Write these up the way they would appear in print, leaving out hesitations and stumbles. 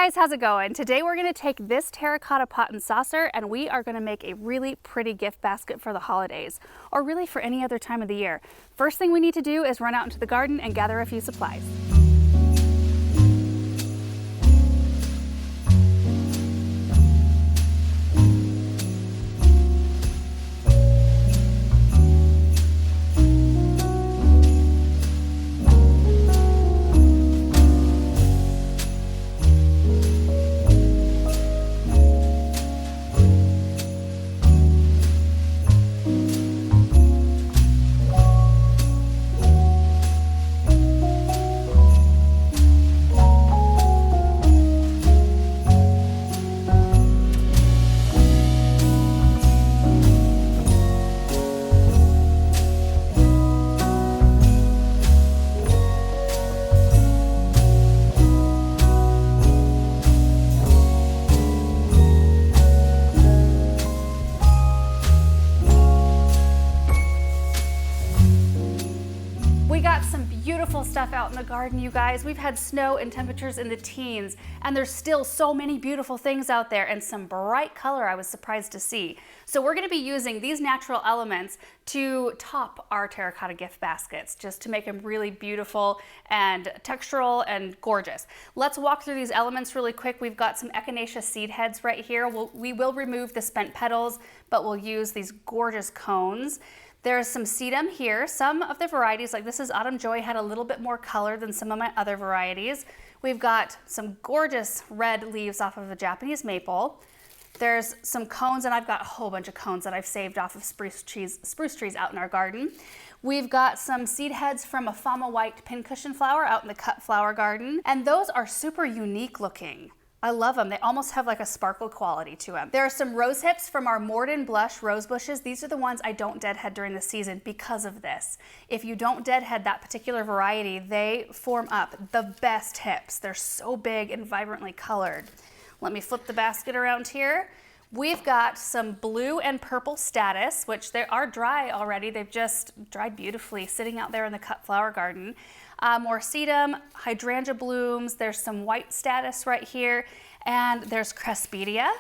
guys, how's it going? Today we're going to take this terracotta pot and saucer and we are going to make a really pretty gift basket for the holidays, or really for any other time of the year. First thing we need to do is run out into the garden and gather a few supplies. We got some beautiful stuff out in the garden, you guys. We've had snow and temperatures in the teens, and there's still so many beautiful things out there and some bright color I was surprised to see. So we're gonna be using these natural elements to top our terracotta gift baskets, just to make them really beautiful and textural and gorgeous. Let's walk through these elements really quick. We've got some echinacea seed heads right here. We will remove the spent petals, but we'll use these gorgeous cones. There's some sedum here. Some of the varieties, like this is Autumn Joy, had a little bit more color than some of my other varieties. We've got some gorgeous red leaves off of a Japanese maple. There's some cones, and I've got a whole bunch of cones that I've saved off of spruce trees out in our garden. We've got some seed heads from a Fama White pincushion flower out in the cut flower garden, and those are super unique looking. I love them. They almost have like a sparkle quality to them. There are some rose hips from our Morden Blush rose bushes. These are the ones I don't deadhead during the season because of this. If you don't deadhead that particular variety, they form up the best hips. They're so big and vibrantly colored. Let me flip the basket around here. We've got some blue and purple status, which they are dry already. They've just dried beautifully sitting out there in the cut flower garden. More sedum, hydrangea blooms, there's some white status right here, and there's cresspedia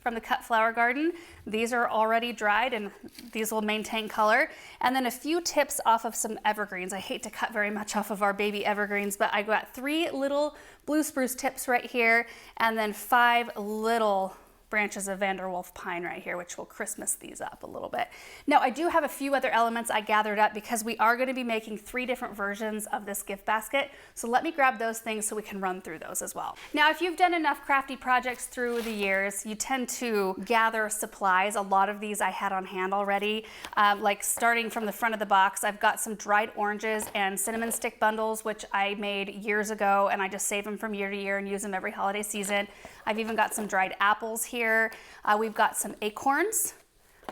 from the cut flower garden. These are already dried and these will maintain color. And then a few tips off of some evergreens. I hate to cut very much off of our baby evergreens, but I got 3 little blue spruce tips right here, and then 5 little branches of Vanderwolf pine right here, which will Christmas these up a little bit. Now, I do have a few other elements I gathered up because we are going to be making 3 different versions of this gift basket. So let me grab those things so we can run through those as well. Now, if you've done enough crafty projects through the years, you tend to gather supplies. A lot of these I had on hand already. Like starting from the front of the box, I've got some dried oranges and cinnamon stick bundles, which I made years ago, and I just save them from year to year and use them every holiday season. I've even got some dried apples here. We've got some acorns.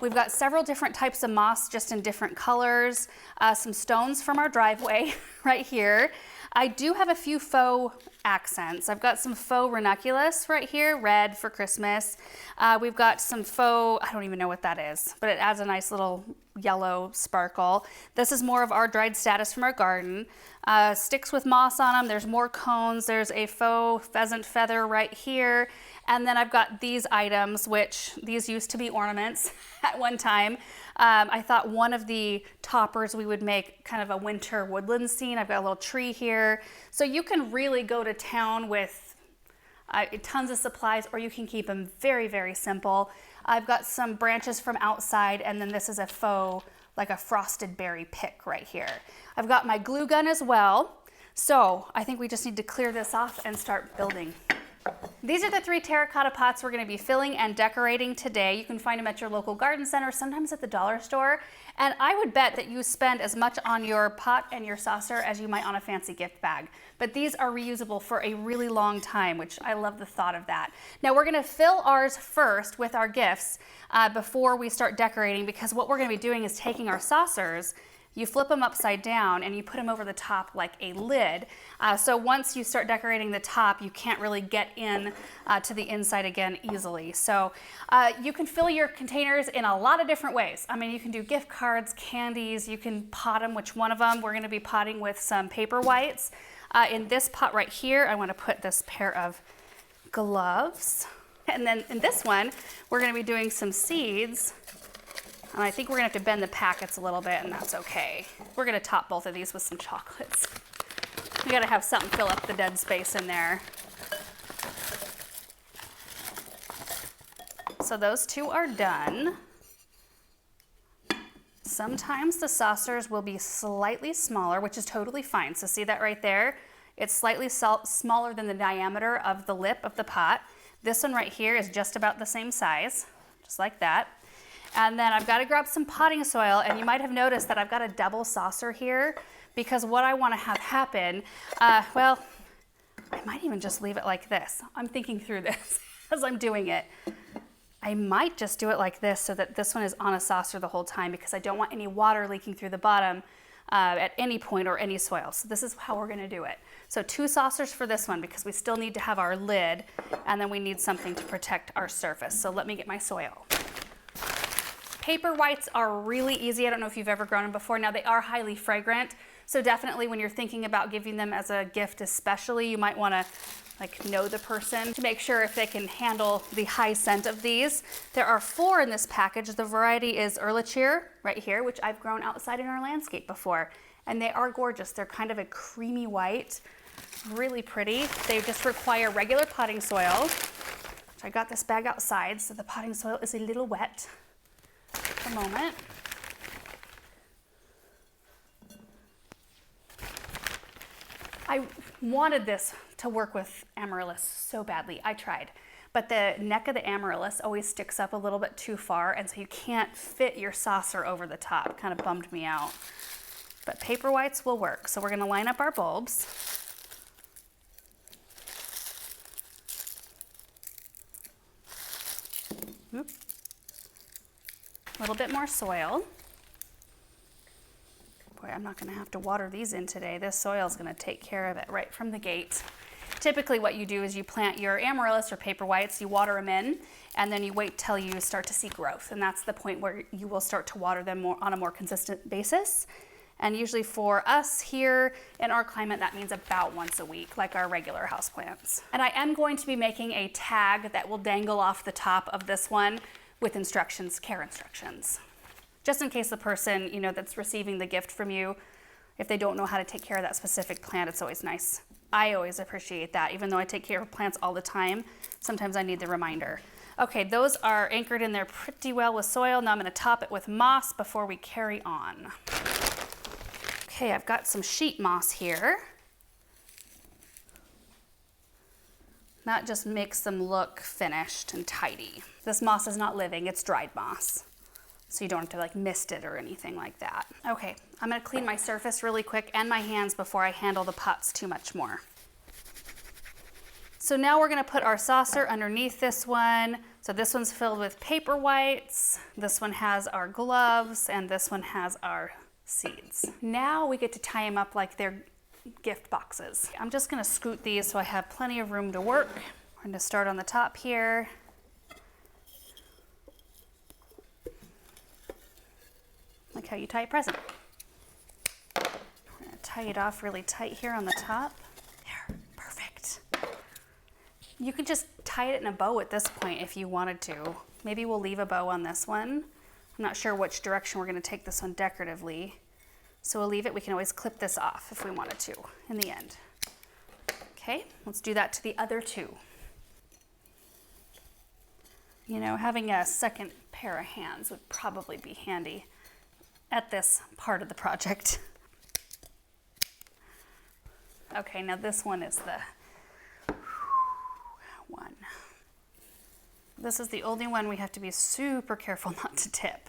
We've got several different types of moss just in different colors. Some stones from our driveway right here. I do have a few faux accents. I've got some faux ranunculus right here, red for Christmas. We've got some faux, I don't even know what that is, but it adds a nice little yellow sparkle. This is more of our dried status from our garden. Sticks with moss on them. There's more cones. There's a faux pheasant feather right here. And then I've got these items, which these used to be ornaments at one time. I thought one of the toppers we would make kind of a winter woodland scene. I've got a little tree here. So you can really go to town with tons of supplies, or you can keep them very, very simple. I've got some branches from outside, and then this is a faux, like a frosted berry pick right here. I've got my glue gun as well. So I think we just need to clear this off and start building. These are the 3 terracotta pots we're going to be filling and decorating today. You can find them at your local garden center, sometimes at the dollar store. And I would bet that you spend as much on your pot and your saucer as you might on a fancy gift bag. But these are reusable for a really long time, which I love the thought of that. Now we're going to fill ours first with our gifts before we start decorating, because what we're going to be doing is taking our saucers, you flip them upside down and you put them over the top like a lid. So once you start decorating the top, you can't really get in to the inside again easily. So you can fill your containers in a lot of different ways. I mean, you can do gift cards, candies, you can pot them. Which one of them? We're gonna be potting with some paper whites. In this pot right here, I wanna put this pair of gloves. And then in this one, we're gonna be doing some seeds. And I think we're gonna have to bend the packets a little bit, and that's okay. We're gonna top both of these with some chocolates. We gotta have something fill up the dead space in there. So those two are done. Sometimes the saucers will be slightly smaller, which is totally fine. So see that right there? It's slightly smaller than the diameter of the lip of the pot. This one right here is just about the same size, just like that. And then I've got to grab some potting soil, and you might have noticed that I've got a double saucer here because what I want to have happen, well, I might even just leave it like this. I'm thinking through this as I'm doing it. I might just do it like this so that this one is on a saucer the whole time because I don't want any water leaking through the bottom at any point or any soil. So this is how we're gonna do it. So 2 saucers for this one because we still need to have our lid and then we need something to protect our surface. So let me get my soil. Paper whites are really easy. I don't know if you've ever grown them before. Now they are highly fragrant. So definitely when you're thinking about giving them as a gift especially, you might wanna know the person to make sure if they can handle the high scent of these. There are 4 in this package. The variety is Erlenmeyer right here, which I've grown outside in our landscape before. And they are gorgeous. They're kind of a creamy white, really pretty. They just require regular potting soil. I got this bag outside, so the potting soil is a little wet at the moment. I wanted this to work with amaryllis so badly. I tried, but the neck of the amaryllis always sticks up a little bit too far, and so you can't fit your saucer over the top. Kind of bummed me out. But paper whites will work. So we're gonna line up our bulbs. Oop. A little bit more soil. Boy, I'm not gonna have to water these in today. This soil is gonna take care of it right from the gate. Typically what you do is you plant your amaryllis or paper whites, you water them in, and then you wait till you start to see growth. And that's the point where you will start to water them on a more consistent basis. And usually for us here in our climate, that means about once a week, like our regular houseplants. And I am going to be making a tag that will dangle off the top of this one with instructions, care instructions. Just in case the person, that's receiving the gift from you, if they don't know how to take care of that specific plant, it's always nice. I always appreciate that. Even though I take care of plants all the time, sometimes I need the reminder. Okay, those are anchored in there pretty well with soil. Now I'm gonna top it with moss before we carry on. Okay, I've got some sheet moss here. That just makes them look finished and tidy. This moss is not living, it's dried moss. So you don't have to mist it or anything like that. Okay, I'm gonna clean my surface really quick and my hands before I handle the pots too much more. So now we're gonna put our saucer underneath this one. So this one's filled with paper whites, this one has our gloves, and this one has our seeds. Now we get to tie them up like they're gift boxes. I'm just gonna scoot these so I have plenty of room to work. We're gonna start on the top here. Like how you tie a present. We're gonna tie it off really tight here on the top. There, perfect. You could just tie it in a bow at this point if you wanted to. Maybe we'll leave a bow on this one. I'm not sure which direction we're gonna take this one decoratively. So we'll leave it. We can always clip this off if we wanted to in the end. Okay, let's do that to the other 2. Having a second pair of hands would probably be handy at this part of the project. Okay, now this one is the one. This is the only one we have to be super careful not to tip.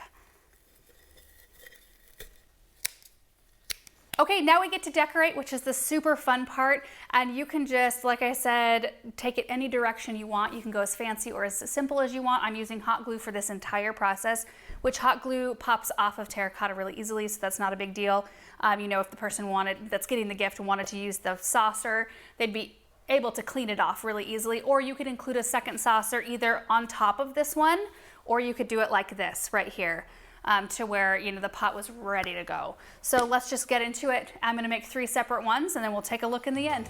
Okay, now we get to decorate, which is the super fun part. And you can just, like I said, take it any direction you want. You can go as fancy or as simple as you want. I'm using hot glue for this entire process, which hot glue pops off of Terra Cotta really easily, so that's not a big deal. If the person that's getting the gift wanted to use the saucer, they'd be able to clean it off really easily. Or you could include a second saucer either on top of this one, or you could do it like this right here. To where the pot was ready to go. So let's just get into it. I'm gonna make 3 separate ones and then we'll take a look in the end.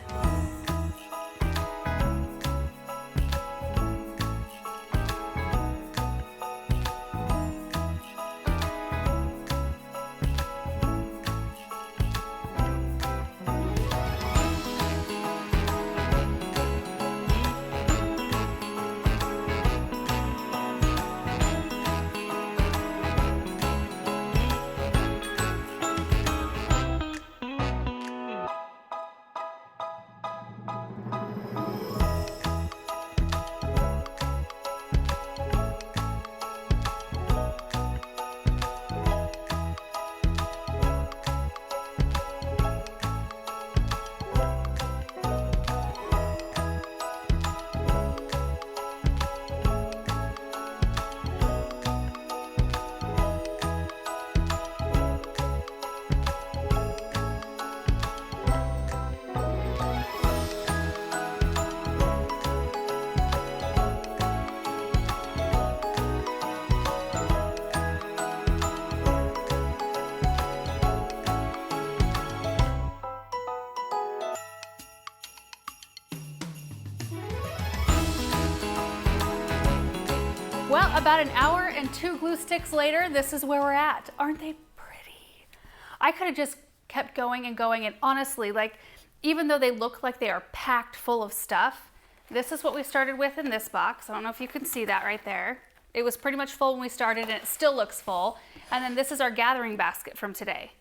about an hour and 2 glue sticks later, this is where we're at. Aren't they pretty? I could have just kept going and going, and honestly, like, even though they look like they are packed full of stuff, this is what we started with in this box. I don't know if you can see that right there. It was pretty much full when we started, and it still looks full. And then this is our gathering basket from today.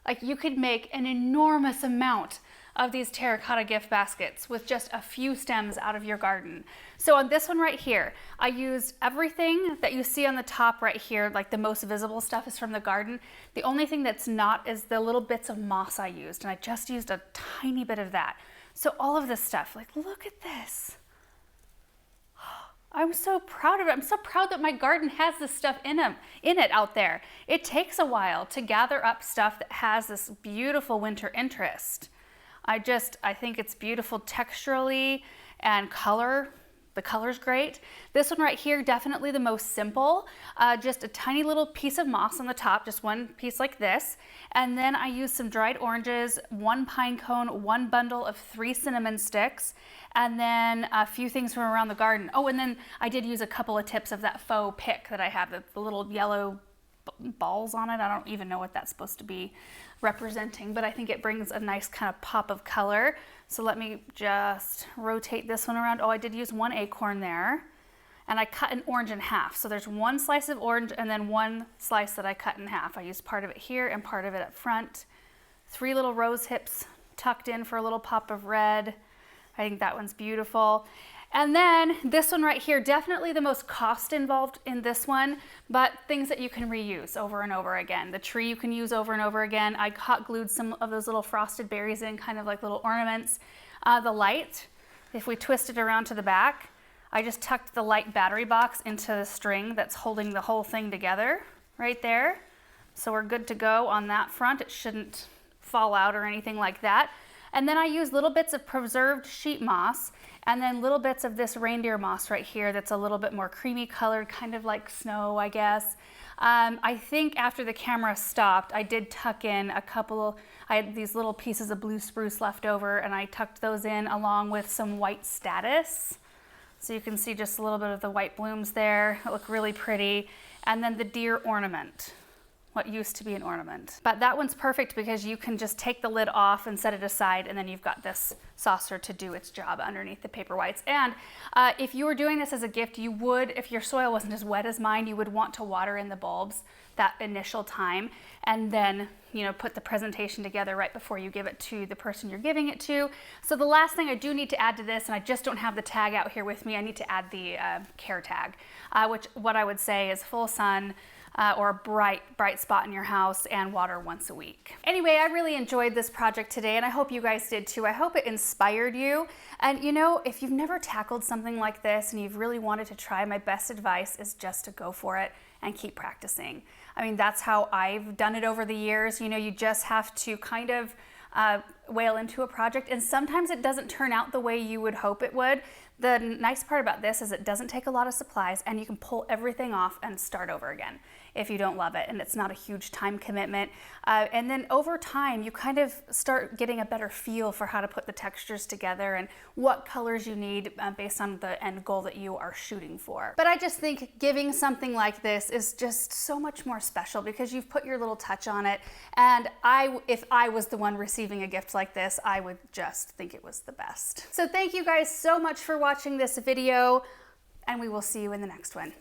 Like, you could make an enormous amount of these terracotta gift baskets with just a few stems out of your garden. So on this one right here, I used everything that you see on the top right here, like the most visible stuff is from the garden. The only thing that's not is the little bits of moss I used, and I just used a tiny bit of that. So all of this stuff, like, look at this. I'm so proud of it. I'm so proud that my garden has this stuff in it out there. It takes a while to gather up stuff that has this beautiful winter interest. I think it's beautiful texturally and color. The color's great. This one right here, definitely the most simple. Just a tiny little piece of moss on the top, just one piece like this. And then I used some dried oranges, 1 pine cone, 1 bundle of 3 cinnamon sticks, and then a few things from around the garden. Oh, and then I did use a couple of tips of that faux pick that I have, the little yellow balls on it. I don't even know what that's supposed to be representing, but I think it brings a nice kind of pop of color. So let me just rotate this one around. Oh, I did use 1 acorn there, and I cut an orange in half. So there's 1 slice of orange and then 1 slice that I cut in half. I used part of it here and part of it up front. 3 little rose hips tucked in for a little pop of red. I think that one's beautiful. And then this one right here, definitely the most cost involved in this one, but things that you can reuse over and over again. The tree you can use over and over again. I hot glued some of those little frosted berries in, kind of like little ornaments. The light, if we twist it around to the back, I just tucked the light battery box into the string that's holding the whole thing together right there. So we're good to go on that front. It shouldn't fall out or anything like that. And then I used little bits of preserved sheet moss and then little bits of this reindeer moss right here that's a little bit more creamy colored, kind of like snow, I guess. I think after the camera stopped, I did tuck in I had these little pieces of blue spruce left over, and I tucked those in along with some white statice. So you can see just a little bit of the white blooms there. It look really pretty. And then the deer ornament. What used to be an ornament. But that one's perfect because you can just take the lid off and set it aside, and then you've got this saucer to do its job underneath the paper whites. And if you were doing this as a gift, you would, if your soil wasn't as wet as mine, you would want to water in the bulbs that initial time, and then, you know, put the presentation together right before you give it to the person you're giving it to. So the last thing I do need to add to this, and I just don't have the tag out here with me, I need to add the care tag, which what I would say is full sun, or a bright spot in your house, and water once a week. Anyway, I really enjoyed this project today, and I hope you guys did too. I hope it inspired you. And you know, if you've never tackled something like this and you've really wanted to try, my best advice is just to go for it and keep practicing. I mean, that's how I've done it over the years. You know, you just have to kind of whale into a project, and sometimes it doesn't turn out the way you would hope it would. The nice part about this is it doesn't take a lot of supplies, and you can pull everything off and start over again if you don't love it, and it's not a huge time commitment. And then over time, you kind of start getting a better feel for how to put the textures together and what colors you need based on the end goal that you are shooting for. But I just think giving something like this is just so much more special because you've put your little touch on it. And if I was the one receiving a gift like this, I would just think it was the best. So thank you guys so much for watching this video, and we will see you in the next one.